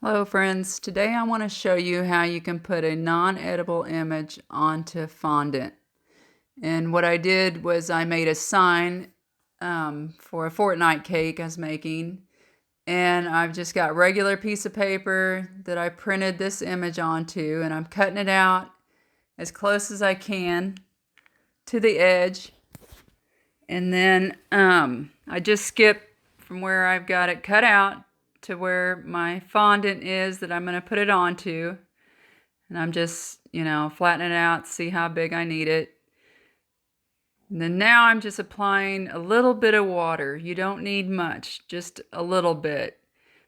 Hello friends, today I want to show you how you can put a non-edible image onto fondant. And what I did was I made a sign for a fortnight cake I was making, and I've just got regular piece of paper that I printed this image onto, and I'm cutting it out as close as I can to the edge. And then I just skip from where I've got it cut out to where my fondant is that I'm going to put it onto. And I'm just, flattening it out, see how big I need it. And then now I'm just applying a little bit of water. You don't need much, just a little bit.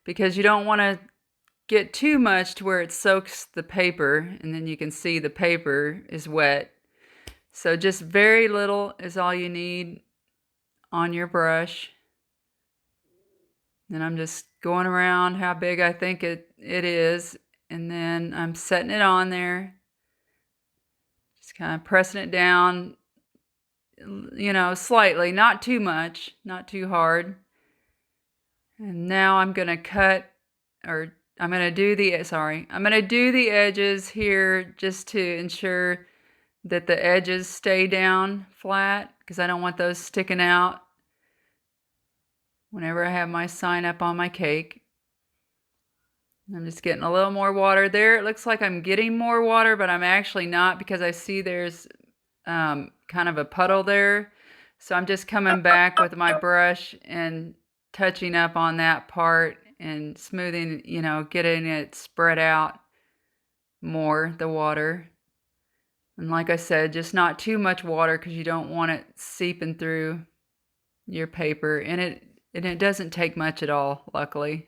Because you don't want to get too much to where it soaks the paper, and then you can see the paper is wet. So just very little is all you need on your brush. And I'm just going around how big I think it is. And then I'm setting it on there. Just kind of pressing it down, slightly, not too much, not too hard. And now I'm going to I'm going to do the edges here just to ensure that the edges stay down flat, because I don't want those sticking out whenever I have my sign up on my cake. I'm just getting a little more water there. It looks like I'm getting more water, but I'm actually not, because I see there's kind of a puddle there. So I'm just coming back with my brush and touching up on that part and smoothing, getting it spread out more, the water. And like I said, just not too much water, because you don't want it seeping through your paper. And it doesn't take much at all, luckily.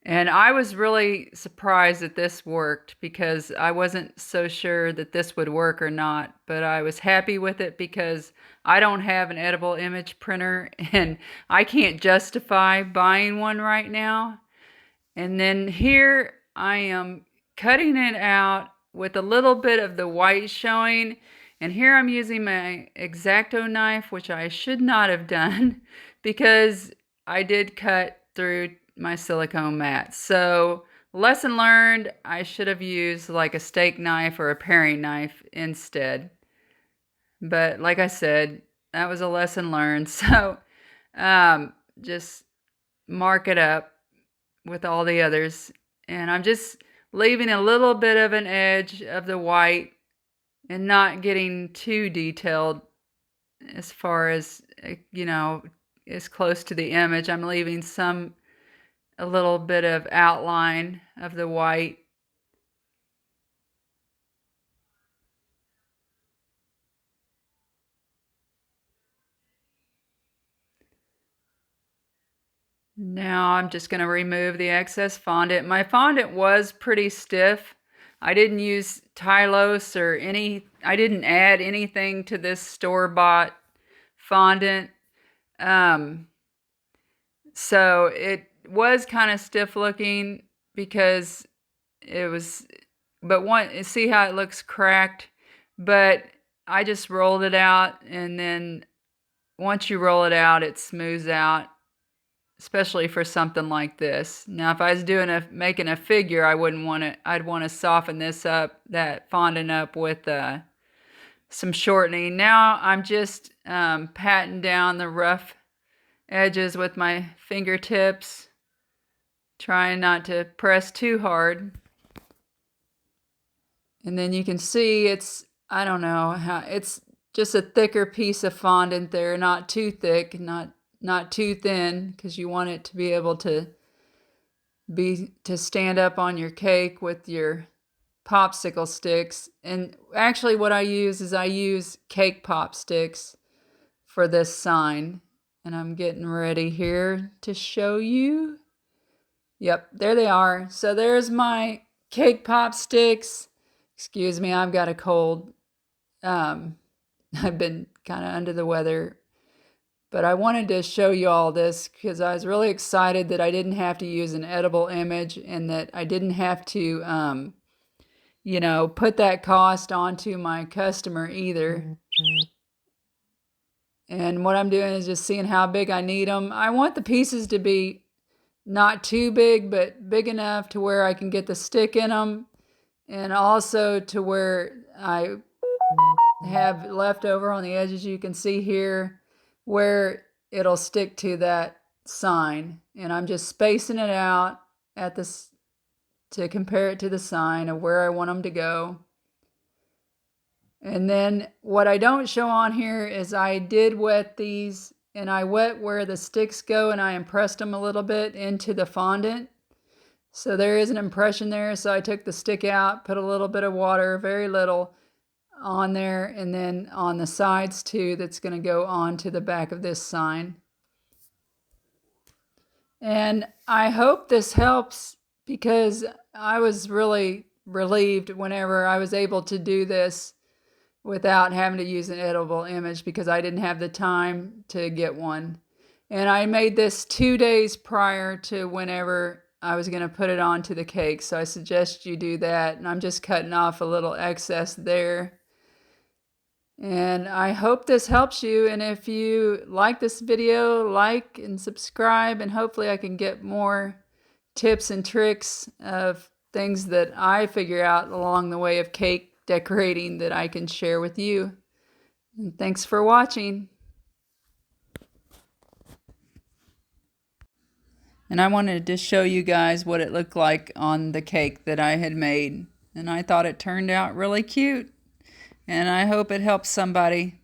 And I was really surprised that this worked, because I wasn't so sure that this would work or not, but I was happy with it because I don't have an edible image printer and I can't justify buying one right now. And then here I am cutting it out with a little bit of the white showing, and here I'm using my X-acto knife, which I should not have done because I did cut through my silicone mat. So lesson learned, I should have used like a steak knife or a paring knife instead. But like I said, that was a lesson learned. So just mark it up with all the others. And I'm just leaving a little bit of an edge of the white and not getting too detailed as far as, as close to the image. I'm leaving a little bit of outline of the white. Now I'm just going to remove the excess fondant. My fondant was pretty stiff. I didn't use Tylose I didn't add anything to this store-bought fondant. So it was kind of stiff looking because it was, see how it looks cracked? But I just rolled it out, and then once you roll it out, it smooths out, especially for something like this. Now, if I was making a figure, I'd want to soften that fondant up with some shortening. Now I'm just patting down the rough edges with my fingertips, trying not to press too hard. And then you can see it's just a thicker piece of fondant there, not too thick, not too thin, because you want it to be able to stand up on your cake with your popsicle sticks. And actually what I use cake pop sticks for this sign. And I'm getting ready here to show you. Yep, there they are. So there's my cake pop sticks. Excuse me, I've got a cold. I've been kind of under the weather. But I wanted to show you all this because I was really excited that I didn't have to use an edible image, and that I didn't have to, put that cost onto my customer either. And what I'm doing is just seeing how big I need them. I want the pieces to be not too big, but big enough to where I can get the stick in them, and also to where I have leftover on the edges, you can see here, where it'll stick to that sign. And I'm just spacing it out at this to compare it to the sign of where I want them to go. And then what I don't show on here is I did wet these, and I wet where the sticks go, and I impressed them a little bit into the fondant. So there is an impression there. So I took the stick out, put a little bit of water, very little, on there, and then on the sides too, that's going to go onto the back of this sign. And I hope this helps, because I was really relieved whenever I was able to do this without having to use an edible image, because I didn't have the time to get one. And I made this 2 days prior to whenever I was going to put it onto the cake. So I suggest you do that. And I'm just cutting off a little excess there. And I hope this helps you. And if you like this video, like and subscribe, and hopefully I can get more tips and tricks of things that I figure out along the way of cake decorating that I can share with you. And thanks for watching. And I wanted to show you guys what it looked like on the cake that I had made. And I thought it turned out really cute. And I hope it helps somebody.